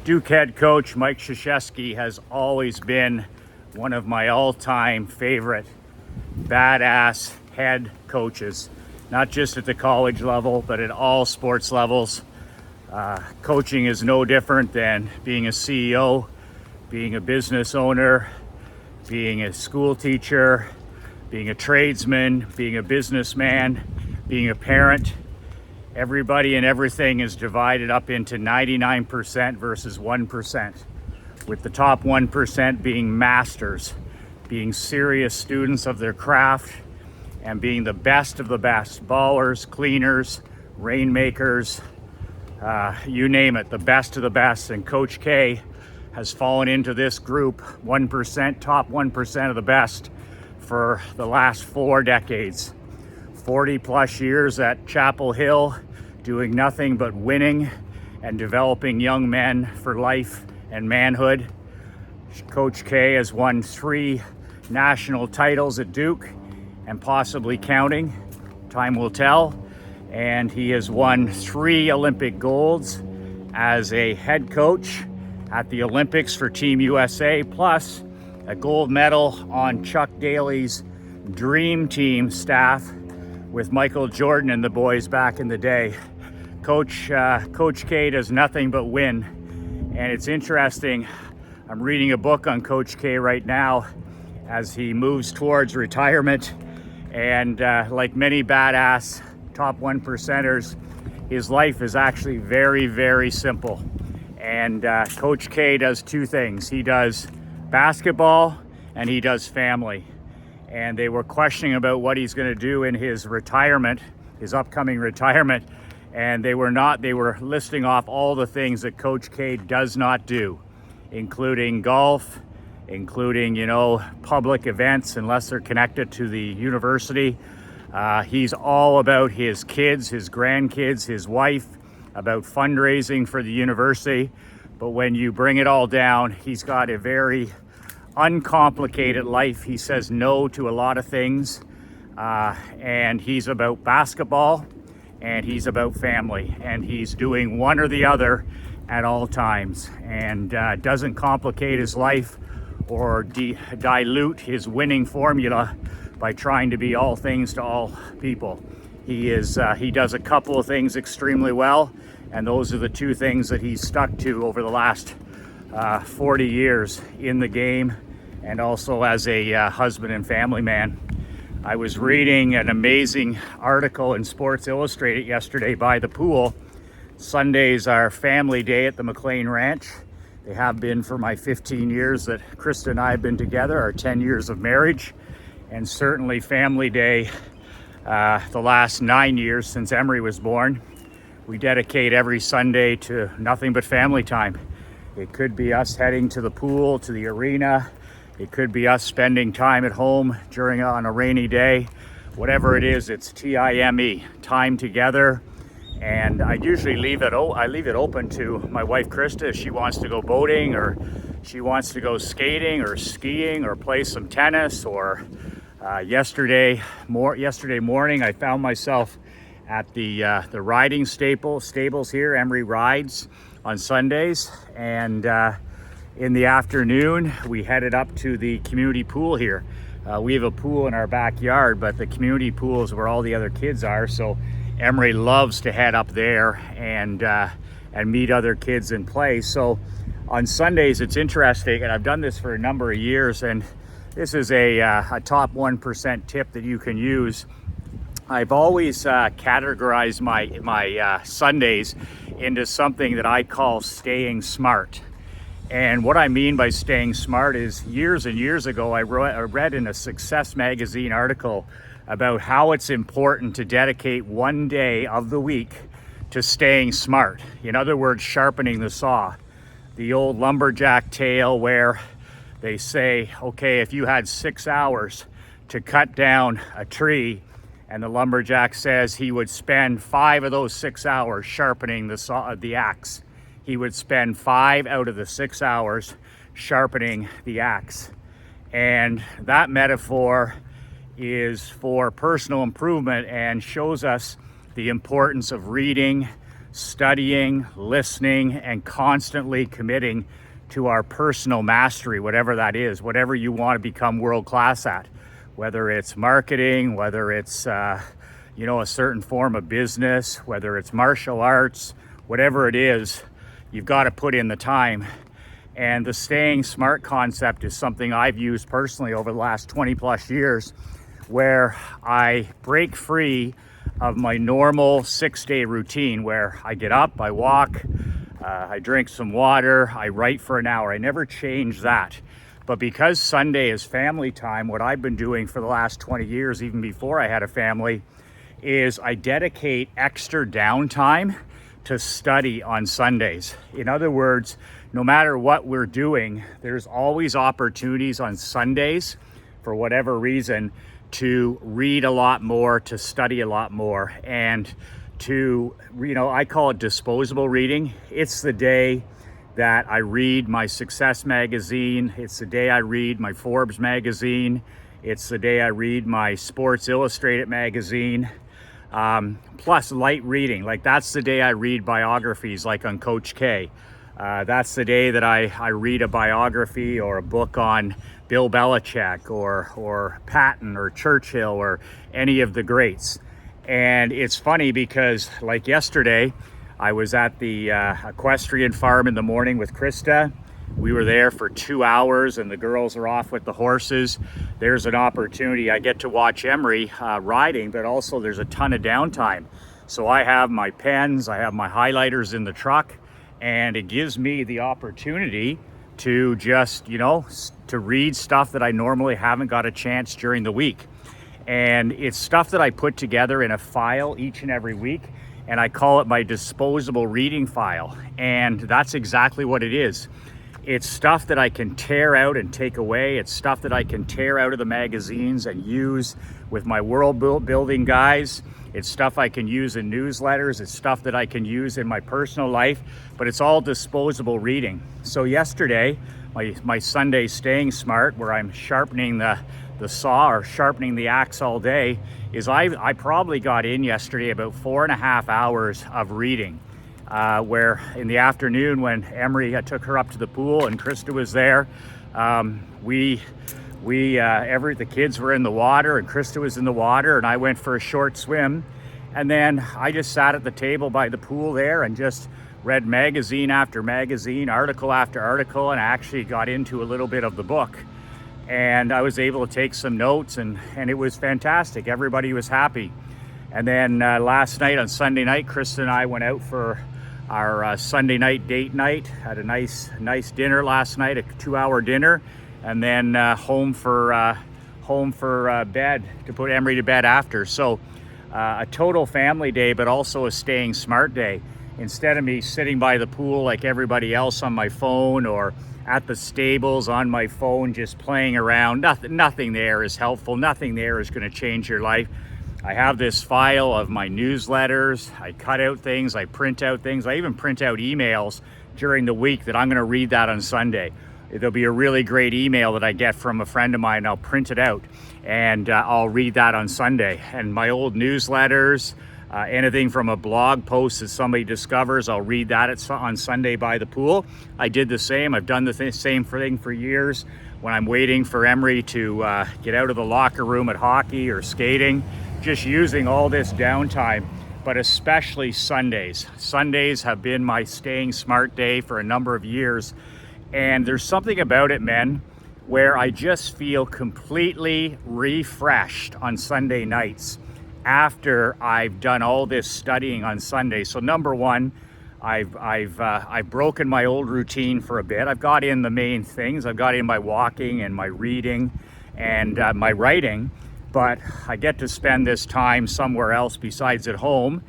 Duke head coach Mike Krzyzewski has always been one of my all-time favorite badass head coaches, not just at the college level, but at all sports levels. Coaching is no different than being a CEO, being a business owner, being a school teacher, being a tradesman, being a businessman, being a parent. Everybody and everything is divided up into 99% versus 1%, with the top 1% being masters, being serious students of their craft, and being the best of the best, ballers, cleaners, rainmakers, you name it, the best of the best. And Coach K has fallen into this group, 1%, top 1% of the best, for the last 4 decades. 40 plus years at Chapel Hill, doing nothing but winning and developing young men for life and manhood. Coach K has won 3 national titles at Duke, and possibly counting. Time will tell. And he has won 3 Olympic golds as a head coach at the Olympics for Team USA, plus a gold medal on Chuck Daly's dream team staff with Michael Jordan and the boys back in the day. Coach K does nothing but win. And it's interesting, I'm reading a book on Coach K right now as he moves towards retirement. And like many badass top 1%ers, his life is actually very, very simple. And Coach K does 2 things. He does basketball and he does family. And they were questioning about what he's going to do in his retirement, his upcoming retirement. And they were listing off all the things that Coach K does not do, including golf, including, public events, unless they're connected to the university. He's all about his kids, his grandkids, his wife, about fundraising for the university. But when you bring it all down, he's got a very uncomplicated life. He says no to a lot of things. And he's about basketball and he's about family. And he's doing one or the other at all times, and doesn't complicate his life or dilute his winning formula by trying to be all things to all people. He does a couple of things extremely well, and those are the 2 things that he's stuck to over the last 40 years in the game, and also as a husband and family man. I was reading an amazing article in Sports Illustrated yesterday by the pool. Sundays are family day at the McLean Ranch. They have been for my 15 years that Krista and I have been together, our 10 years of marriage, and certainly family day the last 9 years since Emery was born. We dedicate every Sunday to nothing but family time. It could be us heading to the pool, to the arena. It could be us spending time at home on a rainy day. Whatever it is, it's TIME, time together. And I usually leave it open to my wife Krista if she wants to go boating, or she wants to go skating or skiing or play some tennis. Or yesterday morning I found myself at the riding stables here, Emery Rides, on Sundays. And in the afternoon we headed up to the community pool here. We have a pool in our backyard, but the community pool is where all the other kids are. So Emery loves to head up there and meet other kids and play. So on Sundays, it's interesting, and I've done this for a number of years, and this is a top 1% tip that you can use. I've always categorized my Sundays into something that I call staying smart. And what I mean by staying smart is, years and years ago, I read in a Success magazine article about how it's important to dedicate 1 day of the week to staying smart. In other words, sharpening the saw. The old lumberjack tale where they say, okay, if you had 6 hours to cut down a tree, and the lumberjack says he would spend 5 of those 6 hours sharpening the axe. He would spend 5 out of the 6 hours sharpening the axe. And that metaphor is for personal improvement and shows us the importance of reading, studying, listening, and constantly committing to our personal mastery, whatever that is, whatever you want to become world class at, whether it's marketing, whether it's a certain form of business, whether it's martial arts, whatever it is, you've got to put in the time. And the staying smart concept is something I've used personally over the last 20 plus years, where I break free of my normal 6-day routine where I get up, I walk, I drink some water, I write for an hour. I never change that. But because Sunday is family time, what I've been doing for the last 20 years, even before I had a family, is I dedicate extra downtime to study on Sundays. In other words, no matter what we're doing, there's always opportunities on Sundays, for whatever reason, to read a lot more, to study a lot more, and to, I call it disposable reading. It's the day that I read my Success magazine. It's the day I read my Forbes magazine. It's the day I read my Sports Illustrated magazine. Plus light reading. Like, that's the day I read biographies, like on Coach K. That's the day that I read a biography or a book on Bill Belichick or Patton or Churchill or any of the greats. And it's funny because, like yesterday, I was at the equestrian farm in the morning with Krista. We were there for 2 hours and the girls are off with the horses. There's an opportunity. I get to watch Emery riding, but also there's a ton of downtime. So I have my pens, I have my highlighters in the truck, and it gives me the opportunity to just, to read stuff that I normally haven't got a chance during the week. And it's stuff that I put together in a file each and every week, and I call it my disposable reading file. And that's exactly what it is. It's stuff that I can tear out and take away. It's stuff that I can tear out of the magazines and use with my world building guys. It's stuff I can use in newsletters. It's stuff that I can use in my personal life, but it's all disposable reading. So yesterday, my Sunday staying smart, where I'm sharpening the saw or sharpening the axe all day, is I probably got in yesterday about 4.5 hours of reading. Where in the afternoon, when Emery took her up to the pool and Krista was there, the kids were in the water and Krista was in the water, and I went for a short swim, and then I just sat at the table by the pool there and just read magazine after magazine, article after article, and I actually got into a little bit of the book, and I was able to take some notes, and it was fantastic. Everybody was happy. And then last night, on Sunday night, Krista and I went out for our Sunday night date night. Had a nice dinner last night, a 2-hour dinner, and then home for bed, to put Emery to bed after. So a total family day, but also a staying smart day. Instead of me sitting by the pool like everybody else on my phone, or at the stables on my phone just playing around, nothing there is helpful. Nothing there is going to change your life. I have this file of my newsletters. I cut out things, I print out things. I even print out emails during the week that I'm going to read that on Sunday. There'll be a really great email that I get from a friend of mine. I'll print it out and I'll read that on Sunday. And my old newsletters, anything from a blog post that somebody discovers, I'll read that on Sunday by the pool. I did the same. I've done the same thing for years when I'm waiting for Emery to get out of the locker room at hockey or skating. Just using all this downtime, but especially Sundays. Sundays have been my staying smart day for a number of years. And there's something about it, men, where I just feel completely refreshed on Sunday nights after I've done all this studying on Sunday. So number one, I've broken my old routine for a bit. I've got in the main things. I've got in my walking and my reading and my writing. But I get to spend this time somewhere else besides at home,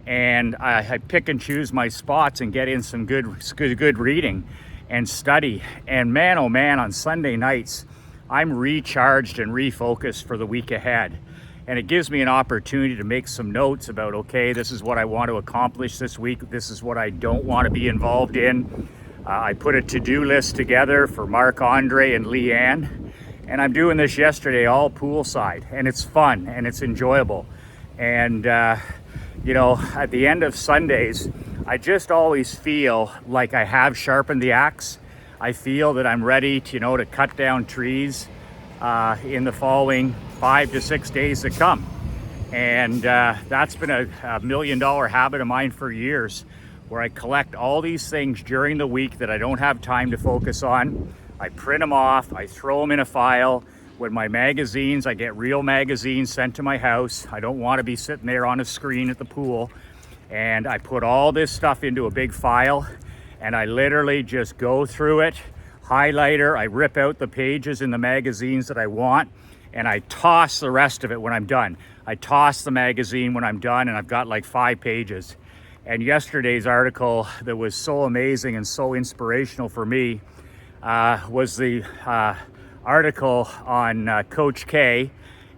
and I pick and choose my spots and get in some good reading and study. And man, oh man, on Sunday nights, I'm recharged and refocused for the week ahead. And it gives me an opportunity to make some notes about, okay, this is what I want to accomplish this week. This is what I don't want to be involved in. I put a to-do list together for Mark Andre and Leanne. And I'm doing this yesterday all poolside, and it's fun and it's enjoyable. And, at the end of Sundays, I just always feel like I have sharpened the axe. I feel that I'm ready to, to cut down trees in the following 5 to 6 days to come. And that's been a $1 million habit of mine for years, where I collect all these things during the week that I don't have time to focus on. I print them off, I throw them in a file. With my magazines, I get real magazines sent to my house. I don't want to be sitting there on a screen at the pool. And I put all this stuff into a big file, and I literally just go through it, highlighter, I rip out the pages in the magazines that I want, and I toss the rest of it when I'm done. I toss the magazine when I'm done, and I've got like 5 pages. And yesterday's article that was so amazing and so inspirational for me was the article on Coach K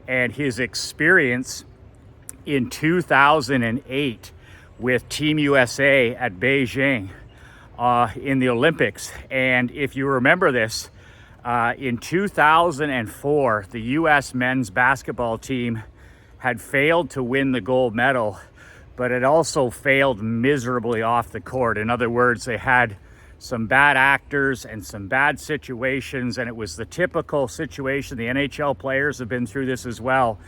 and his experience in 2008 with Team USA at Beijing in the Olympics. And if you remember this, in 2004, the US men's basketball team had failed to win the gold medal, but it also failed miserably off the court. In other words, they had some bad actors and some bad situations, and it was the typical situation. The NHL players have been through this as well,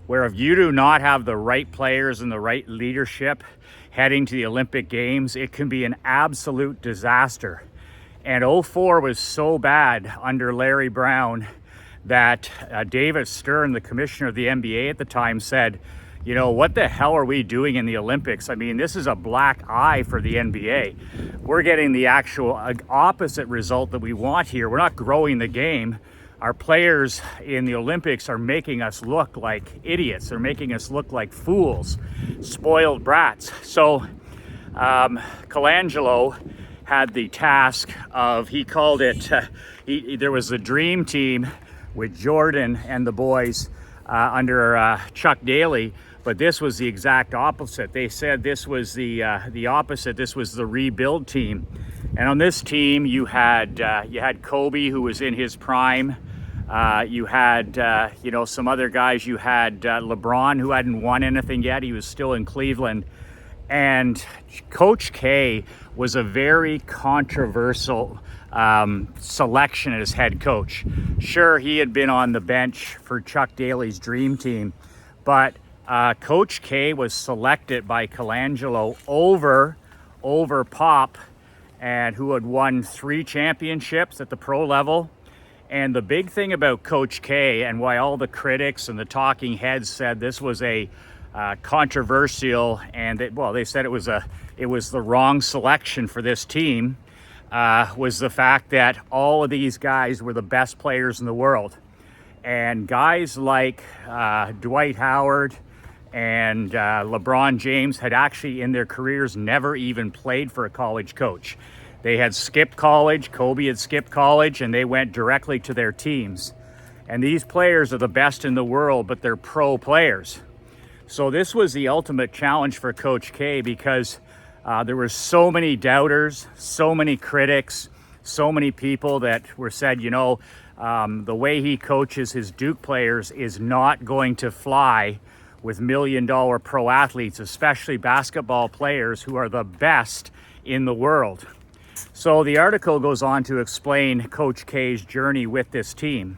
where if you do not have the right players and the right leadership heading to the Olympic Games, it can be an absolute disaster. And 04 was so bad under Larry Brown that David Stern, the commissioner of the NBA at the time, said, what the hell are we doing in the Olympics? I mean, this is a black eye for the NBA. We're getting the actual opposite result that we want here. We're not growing the game. Our players in the Olympics are making us look like idiots. They're making us look like fools, spoiled brats. So Colangelo had the task of, he called it, there was a dream team with Jordan and the boys under Chuck Daly, but this was the exact opposite. They said this was the opposite. This was the rebuild team. And on this team, you had Kobe, who was in his prime. You had some other guys. You had LeBron, who hadn't won anything yet. He was still in Cleveland. And Coach K was a very controversial selection as head coach. Sure, he had been on the bench for Chuck Daly's dream team, but Coach K was selected by Colangelo over Pop, and who had won 3 championships at the pro level. And the big thing about Coach K, and why all the critics and the talking heads said this was a controversial, and they said it was the wrong selection for this team, was the fact that all of these guys were the best players in the world. And guys like Dwight Howard and LeBron James had actually in their careers never even played for a college coach. They had skipped college. Kobe had skipped college, and they went directly to their teams. And these players are the best in the world, but they're pro players. So this was the ultimate challenge for Coach K, because there were so many doubters, so many critics, so many people that were said, the way he coaches his Duke players is not going to fly with $1 million pro athletes, especially basketball players who are the best in the world. So the article goes on to explain Coach K's journey with this team.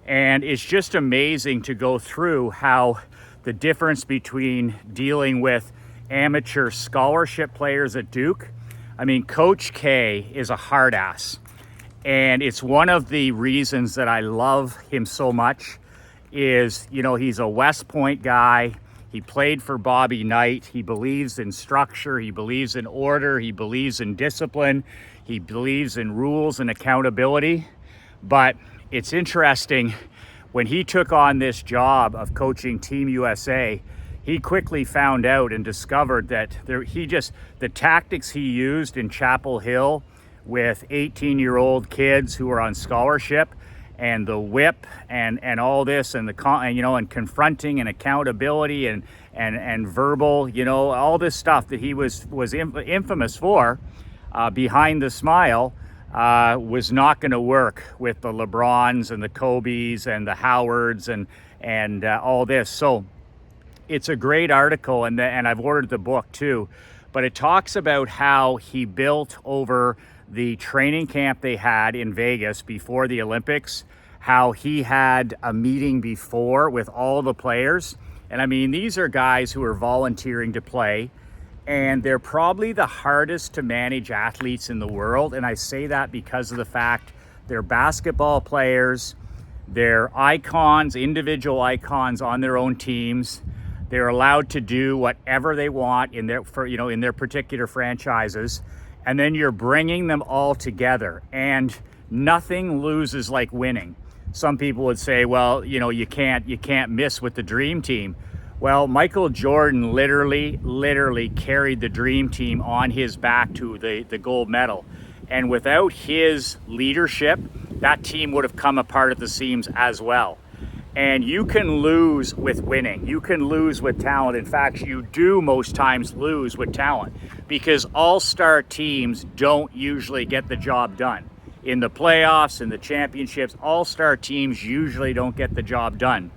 And it's just amazing to go through how the difference between dealing with amateur scholarship players at Duke. I mean, Coach K is a hard ass. And it's one of the reasons that I love him so much is, he's a West Point guy. He played for Bobby Knight. He believes in structure. He believes in order. He believes in discipline. He believes in rules and accountability. But it's interesting, when he took on this job of coaching Team USA, he quickly found out and discovered that the tactics he used in Chapel Hill with 18-year-old kids who were on scholarship, and the whip and all this, and and confronting and accountability and verbal, all this stuff that he was infamous for, behind the smile, was not going to work with the LeBrons and the Kobes and the Howards and all this. So it's a great article, and I've ordered the book too. but it talks about how he built over the training camp they had in Vegas before the Olympics, how he had a meeting before with all the players. And I mean, these are guys who are volunteering to play, and they're probably the hardest to manage athletes in the world. And I say that because of the fact they're basketball players, they're icons, individual icons on their own teams. They're allowed to do whatever they want in their particular franchises. And then you're bringing them all together, and nothing loses like winning. Some people would say, well, you can't miss with the dream team. Well, Michael Jordan literally carried the dream team on his back to the gold medal. And without his leadership, that team would have come apart at the seams as well. And you can lose with winning. You can lose with talent. In fact, you do most times lose with talent, because all-star teams don't usually get the job done. In the playoffs, in the championships, all-star teams usually don't get the job done.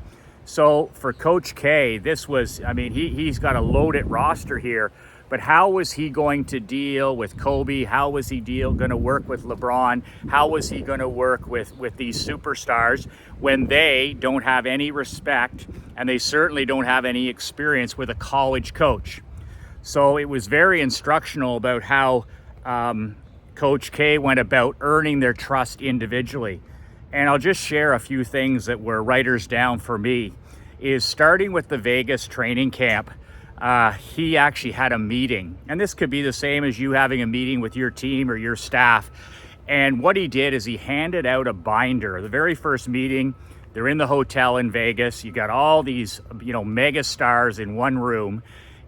So for Coach K, he's got a loaded roster here, but how was he going to deal with Kobe? How was he going to work with LeBron? How was he going to work with these superstars when they don't have any respect, and they certainly don't have any experience with a college coach? So it was very instructional about how Coach K went about earning their trust individually. And I'll just share a few things that were writers down for me. Is starting with the Vegas training camp, he actually had a meeting. And this could be the same as you having a meeting with your team or your staff. And what he did is he handed out a binder. The very first meeting, they're in the hotel in Vegas. You got all these, mega stars in one room.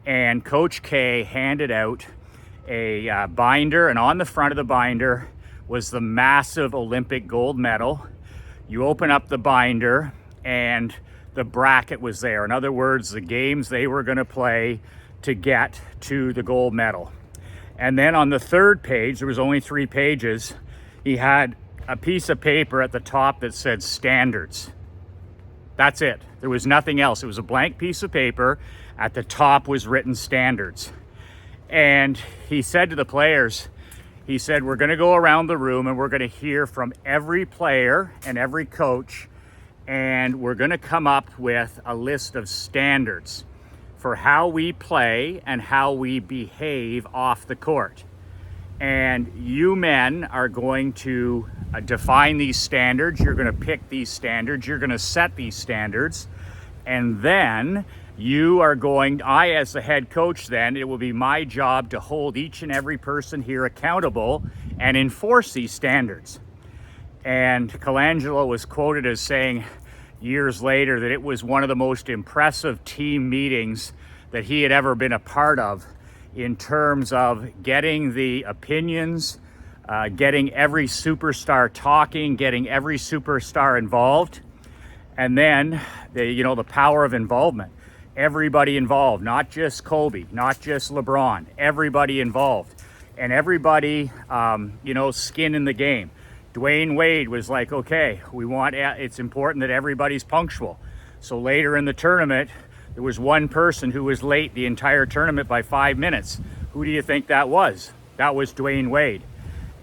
And Coach K handed out a binder, and on the front of the binder was the massive Olympic gold medal. You open up the binder, and the bracket was there. In other words, the games they were going to play to get to the gold medal. And then on the third page, there was only 3 pages, he had a piece of paper at the top that said standards. That's it. There was nothing else. It was a blank piece of paper. At the top was written standards. And he said to the players, he said, we're going to go around the room and we're going to hear from every player and every coach, and we're going to come up with a list of standards for how we play and how we behave off the court. And you men are going to define these standards. You're going to pick these standards. You're going to set these standards. And then I, as the head coach, then it will be my job to hold each and every person here accountable and enforce these standards. And Colangelo was quoted as saying years later that it was one of the most impressive team meetings that he had ever been a part of, in terms of getting the opinions, getting every superstar talking, getting every superstar involved, and then the power of involvement. Everybody involved, not just Kobe, not just LeBron, everybody involved, and everybody, skin in the game. Dwayne Wade was like, okay, it's important that everybody's punctual. So later in the tournament, there was one person who was late the entire tournament by 5 minutes. Who do you think that was? That was Dwayne Wade.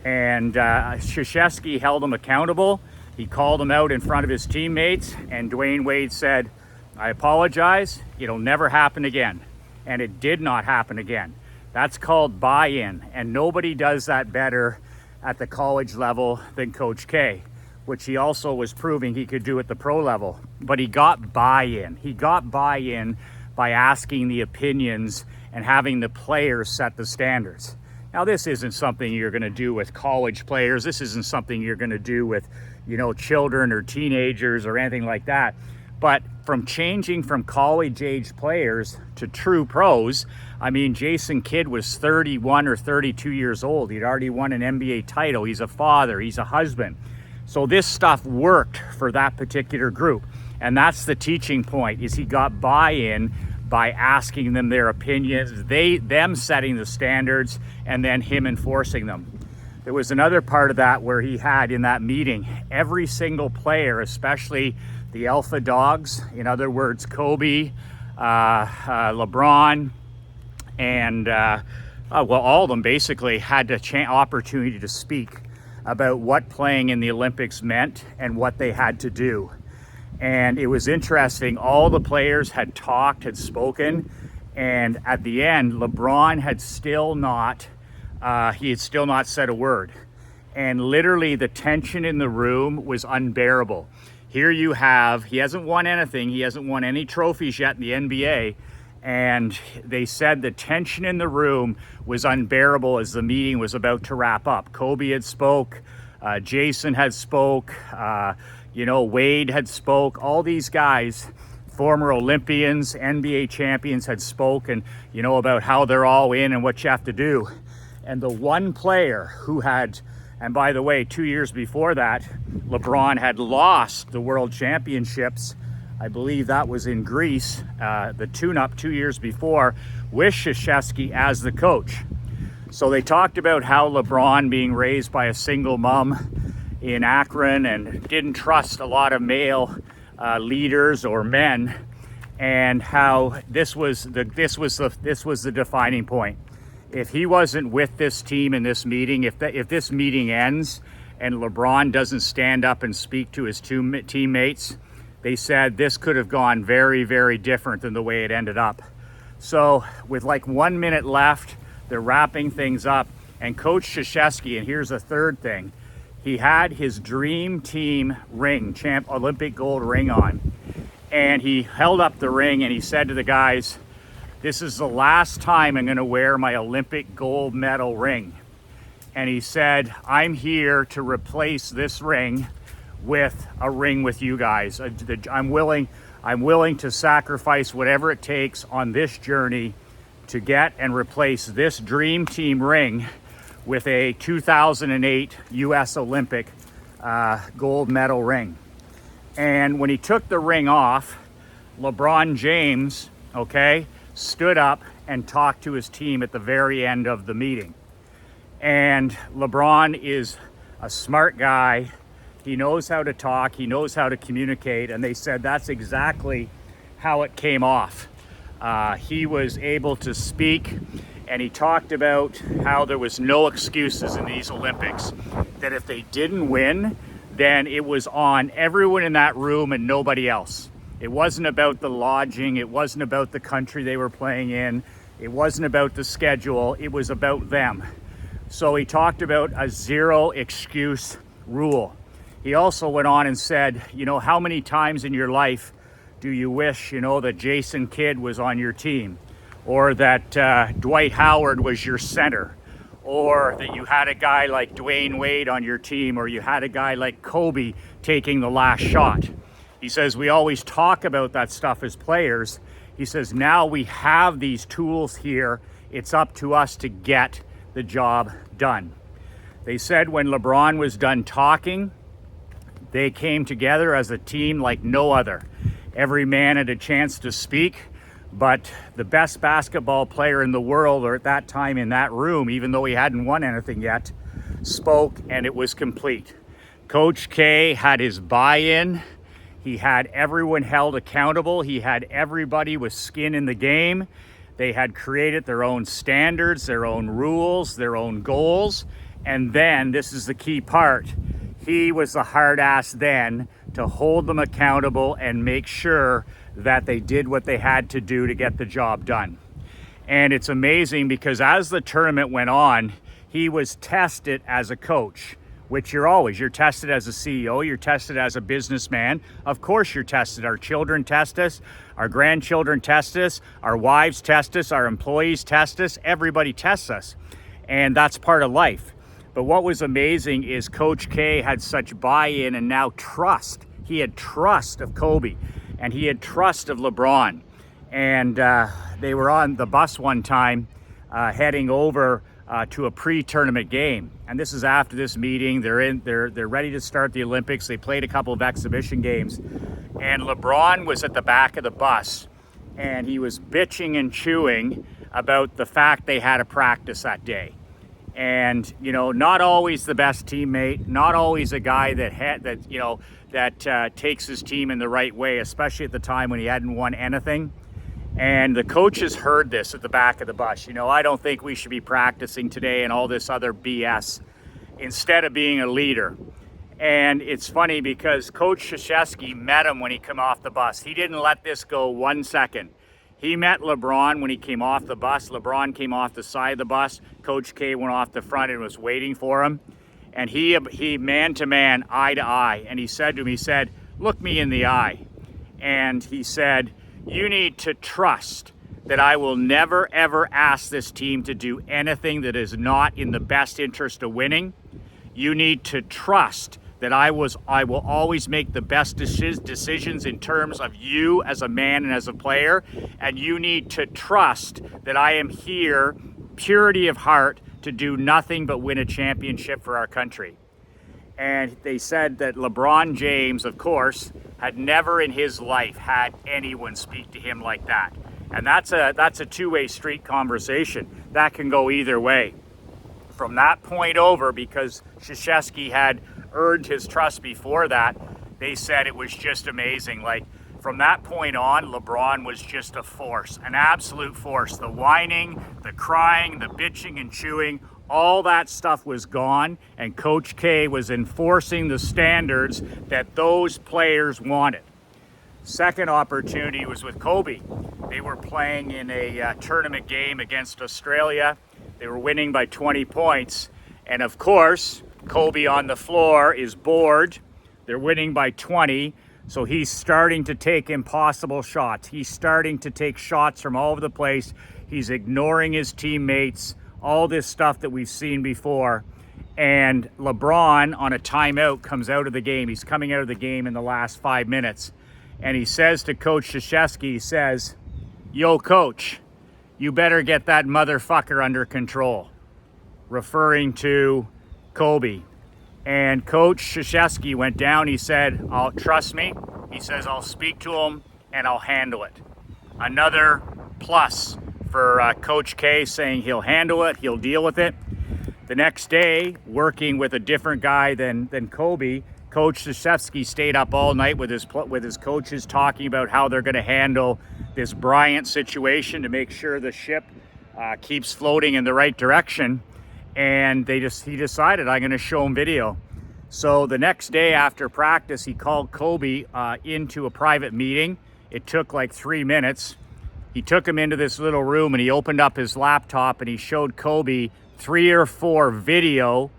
And Krzyzewski held him accountable. He called him out in front of his teammates, and Dwayne Wade said, I apologize, it'll never happen again. And it did not happen again. That's called buy-in, and nobody does that better at the college level than Coach K, which he also was proving he could do at the pro level. But he got buy-in. He got buy-in by asking the opinions and having the players set the standards. Now, this isn't something you're going to do with college players. This isn't something you're going to do with, children or teenagers or anything like that. But from changing from college-age players to true pros, Jason Kidd was 31 or 32 years old. He'd already won an NBA title. He's a father. He's a husband. So this stuff worked for that particular group. And that's the teaching point, is he got buy-in by asking them their opinions, them setting the standards, and then him enforcing them. There was another part of that where he had in that meeting, every single player, especially the alpha dogs, in other words, Kobe, LeBron, and Well, all of them basically had the opportunity to speak about what playing in the Olympics meant and what they had to do. And it was interesting. All the players had talked, had spoken, and at the end, LeBron had still not said a word. And literally the tension in the room was unbearable. Here you have, he hasn't won anything. He hasn't won any trophies yet in the NBA. And they said the tension in the room was unbearable as the meeting was about to wrap up. Kobe had spoke, Jason had spoke, Wade had spoke. All these guys, former Olympians, NBA champions, had spoken, about how they're all in and what you have to do. And the one player who had, and by the way, 2 years before that, LeBron had lost the World Championships. I believe that was in Greece, the tune-up 2 years before, with Krzyzewski as the coach. So they talked about how LeBron, being raised by a single mom in Akron and didn't trust a lot of male leaders or men, and how this was the defining point. If he wasn't with this team in this meeting, if this meeting ends and LeBron doesn't stand up and speak to his two teammates, they said this could have gone very, very different than the way it ended up. So with like 1 minute left, they're wrapping things up. And Coach Krzyzewski, and here's a third thing, he had his dream team ring, Olympic gold ring on. And he held up the ring and he said to the guys, "This is the last time I'm gonna wear my Olympic gold medal ring." And he said, "I'm here to replace this ring with a ring with you guys. I'm willing to sacrifice whatever it takes on this journey to get and replace this dream team ring with a 2008 US Olympic gold medal ring." And when he took the ring off, LeBron James, stood up and talked to his team at the very end of the meeting. And LeBron is a smart guy. He knows how to talk, he knows how to communicate, and they said that's exactly how it came off. He was able to speak, and he talked about how there was no excuses in these Olympics, that if they didn't win, then it was on everyone in that room and nobody else. It wasn't about the lodging, it wasn't about the country they were playing in, it wasn't about the schedule, it was about them. So he talked about a zero excuse rule. He also went on and said, how many times in your life do you wish, that Jason Kidd was on your team, or that Dwight Howard was your center, or that you had a guy like Dwayne Wade on your team, or you had a guy like Kobe taking the last shot. He says, we always talk about that stuff as players. He says, now we have these tools here. It's up to us to get the job done. They said when LeBron was done talking, they came together as a team like no other. Every man had a chance to speak, but the best basketball player in the world, or at that time in that room, even though he hadn't won anything yet, spoke, and it was complete. Coach K had his buy-in. He had everyone held accountable. He had everybody with skin in the game. They had created their own standards, their own rules, their own goals. And then, this is the key part, he was the hard ass then to hold them accountable and make sure that they did what they had to do to get the job done. And it's amazing because as the tournament went on, he was tested as a coach, which you're tested as a CEO, you're tested as a businessman. Of course you're tested. Our children test us, our grandchildren test us, our wives test us, our employees test us, everybody tests us. And that's part of life. But what was amazing is Coach K had such buy-in and now trust. He had trust of Kobe and he had trust of LeBron. And they were on the bus one time heading over to a pre-tournament game. And this is after this meeting. They're ready to start the Olympics. They played a couple of exhibition games. And LeBron was at the back of the bus and he was bitching and chewing about the fact they had a practice that day. And, not always the best teammate, not always a guy that takes his team in the right way, especially at the time when he hadn't won anything. And the coaches heard this at the back of the bus. You know, I don't think we should be practicing today and all this other BS instead of being a leader. And it's funny because Coach Krzyzewski met him when he came off the bus. He didn't let this go 1 second. He met LeBron when he came off the bus. LeBron came off the side of the bus. Coach K went off the front and was waiting for him. And he man to man, eye to eye. And he said to him, he said, look me in the eye. And he said, you need to trust that I will never, ever ask this team to do anything that is not in the best interest of winning. You need to trust that I will always make the best decisions in terms of you as a man and as a player. And you need to trust that I am here, purity of heart, to do nothing but win a championship for our country. And they said that LeBron James, of course, had never in his life had anyone speak to him like that. And that's a two-way street conversation. That can go either way. From that point over, because Krzyzewski had earned his trust before that, they said it was just amazing. Like, from that point on, LeBron was just a force, an absolute force. The whining, the crying, the bitching and chewing, all that stuff was gone, and Coach K was enforcing the standards that those players wanted. Second opportunity was with Kobe. They were playing in a tournament game against Australia. They were winning by 20 points. And of course, Kobe on the floor is bored. They're winning by 20. So he's starting to take impossible shots. He's starting to take shots from all over the place. He's ignoring his teammates, all this stuff that we've seen before. And LeBron, on a timeout, comes out of the game. He's coming out of the game in the last 5 minutes. And he says to Coach Krzyzewski, he says, yo, coach, you better get that motherfucker under control, referring to Kobe. And Coach Krzyzewski went down. He said, trust me. He says, I'll speak to him and I'll handle it. Another plus for Coach K, saying he'll handle it, he'll deal with it. The next day, working with a different guy than Kobe, Coach Krzyzewski stayed up all night with his coaches, talking about how they're going to handle this Bryant situation to make sure the ship keeps floating in the right direction. And he decided, I'm going to show him video. So the next day after practice, he called Kobe into a private meeting. It took like 3 minutes. He took him into this little room and he opened up his laptop and he showed Kobe 3 or 4 video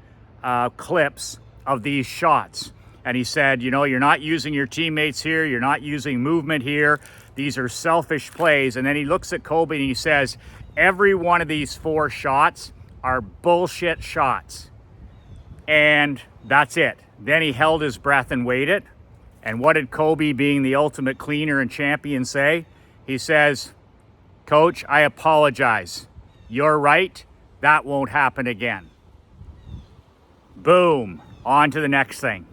clips of these shots. And he said, you know, you're not using your teammates here. You're not using movement here. These are selfish plays. And then he looks at Kobe and he says, every one of these 4 shots are bullshit shots. And that's it. Then he held his breath and waited. And what did Kobe, being the ultimate cleaner and champion, say? He says, Coach, I apologize. You're right. That won't happen again. Boom. On to the next thing.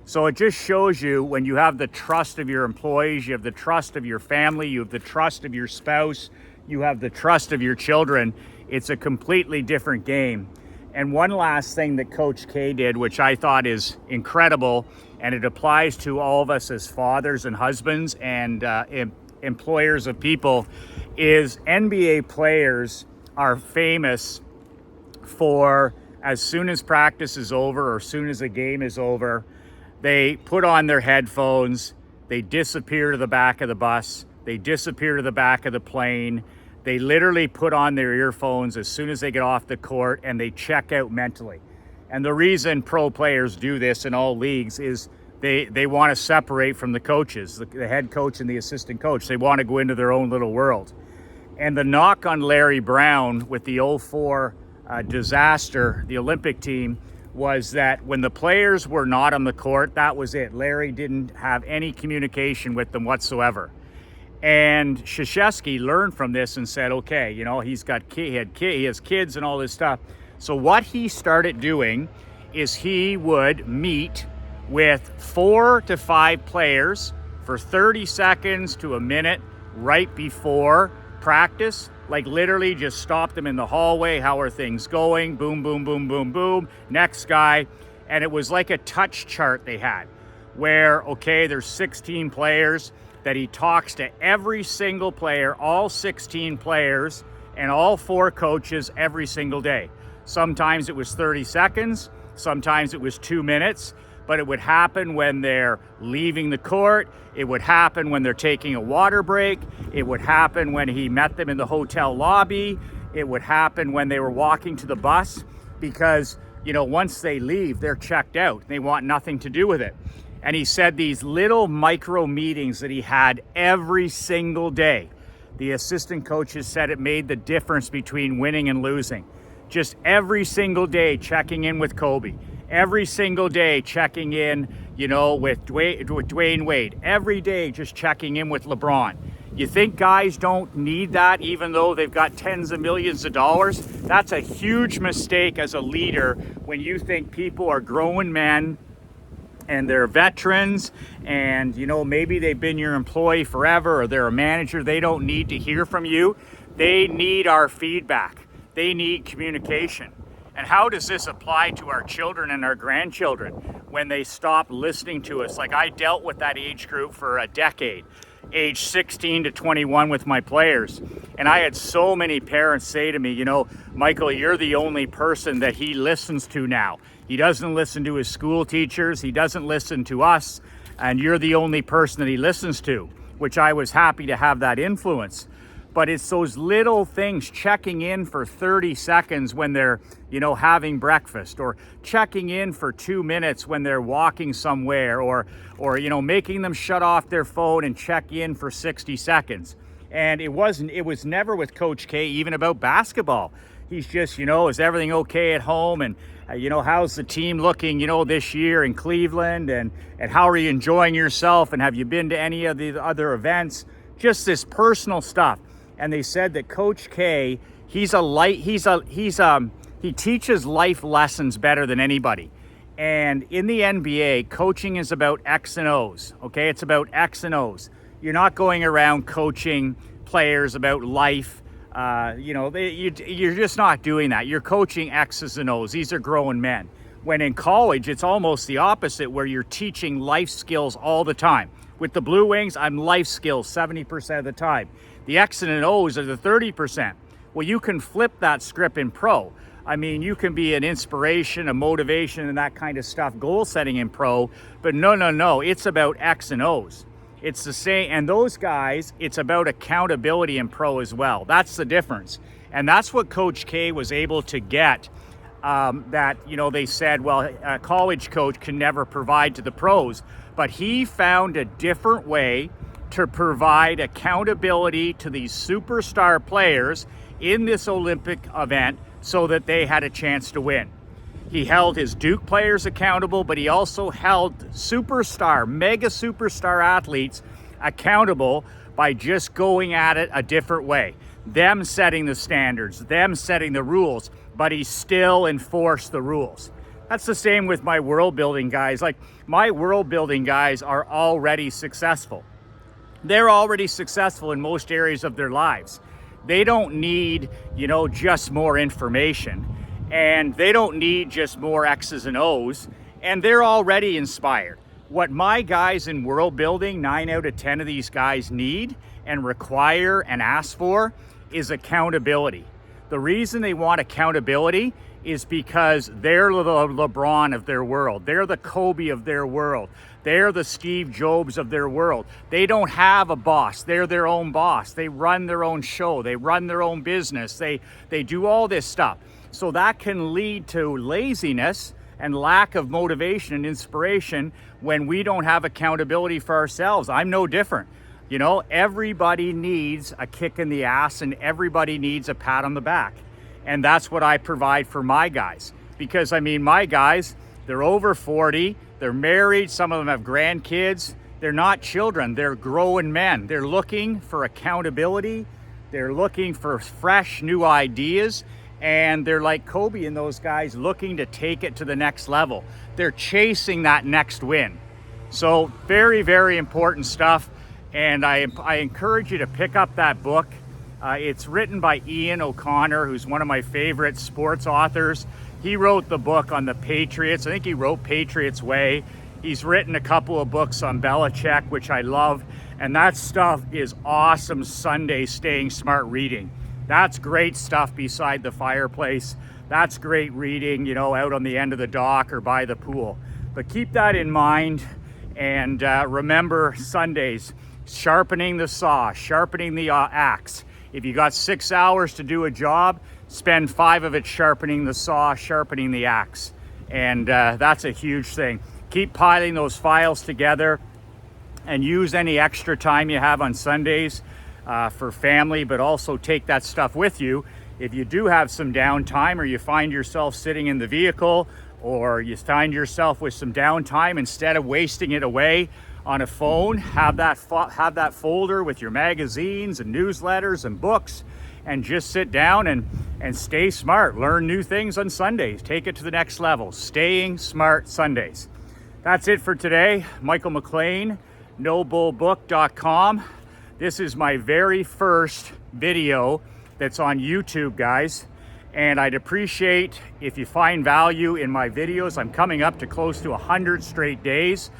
So it just shows you, when you have the trust of your employees, you have the trust of your family, you have the trust of your spouse, you have the trust of your children, it's a completely different game. And one last thing that Coach K did, which I thought is incredible, and it applies to all of us as fathers and husbands and employers of people, is NBA players are famous for, as soon as practice is over or as soon as a game is over, they put on their headphones, they disappear to the back of the bus, they disappear to the back of the plane, they literally put on their earphones as soon as they get off the court, and they check out mentally. And the reason pro players do this in all leagues is they want to separate from the coaches, the head coach and the assistant coach. They want to go into their own little world. And the knock on Larry Brown with the 2004 disaster, the Olympic team, was that when the players were not on the court, that was it. Larry didn't have any communication with them whatsoever. And Krzyzewski learned from this and said, okay, you know, he has kids and all this stuff. So what he started doing is he would meet with 4 to 5 players for 30 seconds to a minute right before practice. Like, literally just stop them in the hallway. How are things going? Boom, boom, boom, boom, boom. Next guy. And it was like a touch chart they had where, okay, there's 16 players. that he talks to every single player, all 16 players, and all 4 coaches every single day. Sometimes it was 30 seconds, sometimes it was 2 minutes, but it would happen when they're leaving the court. It would happen when they're taking a water break. It would happen when he met them in the hotel lobby. It would happen when they were walking to the bus, because, you know, once they leave, they're checked out. They want nothing to do with it. And he said these little micro meetings that he had every single day, the assistant coaches said it made the difference between winning and losing. Just every single day checking in with Kobe. Every single day checking in, you know, with Dwayne Wade. Every day just checking in with LeBron. You think guys don't need that even though they've got tens of millions of dollars? That's a huge mistake as a leader when you think people are grown men and they're veterans and, you know, maybe they've been your employee forever or they're a manager. They don't need to hear from you. They need our feedback. They need communication. And how does this apply to our children and our grandchildren when they stop listening to us? Like, I dealt with that age group for a decade, age 16 to 21 with my players. And I had so many parents say to me, you know, Michael, you're the only person that he listens to now. He doesn't listen to his school teachers. He doesn't listen to us. And you're the only person that he listens to, which I was happy to have that influence. But it's those little things, checking in for 30 seconds when they're, you know, having breakfast, or checking in for 2 minutes when they're walking somewhere, or, you know, making them shut off their phone and check in for 60 seconds. And it was never with Coach K even about basketball. He's just, you know, is everything okay at home? And, you know, how's the team looking, you know, this year in Cleveland? And how are you enjoying yourself? And have you been to any of the other events? Just this personal stuff. And they said that Coach K, he teaches life lessons better than anybody. And in the NBA, coaching is about X and O's, okay? It's about X and O's. You're not going around coaching players about life. You know, you're just not doing that. You're coaching X's and O's. These are grown men. When in college, it's almost the opposite, where you're teaching life skills all the time. With the Blue Wings, I'm life skills 70% of the time. The X and O's are the 30%. Well, you can flip that script in pro. I mean, you can be an inspiration, a motivation, and that kind of stuff, goal setting in pro, but no, it's about X and O's. It's the same, and those guys, it's about accountability in pro as well. That's the difference. And that's what Coach K was able to get, that, you know, they said, well, a college coach can never provide to the pros, but he found a different way to provide accountability to these superstar players in this Olympic event so that they had a chance to win. He held his Duke players accountable, but he also held mega superstar athletes accountable by just going at it a different way. Them setting the standards, them setting the rules, but he still enforced the rules. That's the same with my world building guys. Like, my world building guys are already successful. They're already successful in most areas of their lives. They don't need, you know, just more information, and they don't need just more X's and O's, and they're already inspired. What my guys in world building, 9 out of 10 of these guys need and require and ask for is accountability. The reason they want accountability is because they're the LeBron of their world. They're the Kobe of their world. They're the Steve Jobs of their world. They don't have a boss. They're their own boss. They run their own show. They run their own business. They do all this stuff. So that can lead to laziness and lack of motivation and inspiration when we don't have accountability for ourselves. I'm no different. You know, everybody needs a kick in the ass and everybody needs a pat on the back. And that's what I provide for my guys. Because, I mean, my guys, they're over 40, they're married, some of them have grandkids. They're not children, they're grown men. They're looking for accountability. They're looking for fresh new ideas. And they're like Kobe and those guys, looking to take it to the next level. They're chasing that next win. So very, very important stuff. And I encourage you to pick up that book. It's written by Ian O'Connor, who's one of my favorite sports authors. He wrote the book on the Patriots. I think he wrote Patriots Way. He's written a couple of books on Belichick, which I love. And that stuff is awesome Sunday staying smart reading. That's great stuff beside the fireplace. That's great reading, you know, out on the end of the dock or by the pool. But keep that in mind, and remember Sundays, sharpening the saw, sharpening the axe. If you got 6 hours to do a job, spend 5 of it sharpening the saw, sharpening the axe. And that's a huge thing. Keep piling those files together, and use any extra time you have on Sundays for family, but also take that stuff with you. If you do have some downtime, or you find yourself sitting in the vehicle, or you find yourself with some downtime, instead of wasting it away on a phone, have that folder with your magazines and newsletters and books, and just sit down and stay smart. Learn new things on Sundays. Take it to the next level. Staying Smart Sundays. That's it for today. Michael McLean, NoBullBook.com. This is my very first video that's on YouTube, guys. And I'd appreciate if you find value in my videos. I'm coming up to close to 100 straight days.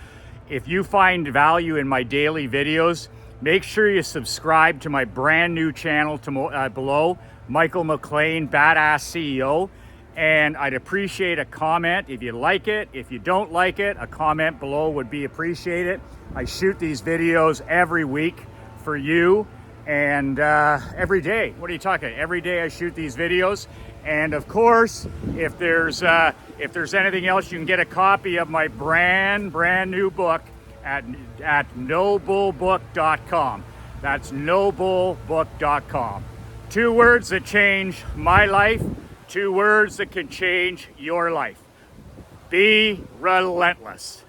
If you find value in my daily videos, make sure you subscribe to my brand new channel below, Michael McLean, Badass CEO. And I'd appreciate a comment if you like it. If you don't like it, a comment below would be appreciated. I shoot these videos every week for you, and every day. What are you talking? Every day I shoot these videos. And of course, if there's anything else, you can get a copy of my brand new book at NoBullBook.com. That's NoBullBook.com. 2 words that change my life. 2 words that can change your life. Be relentless.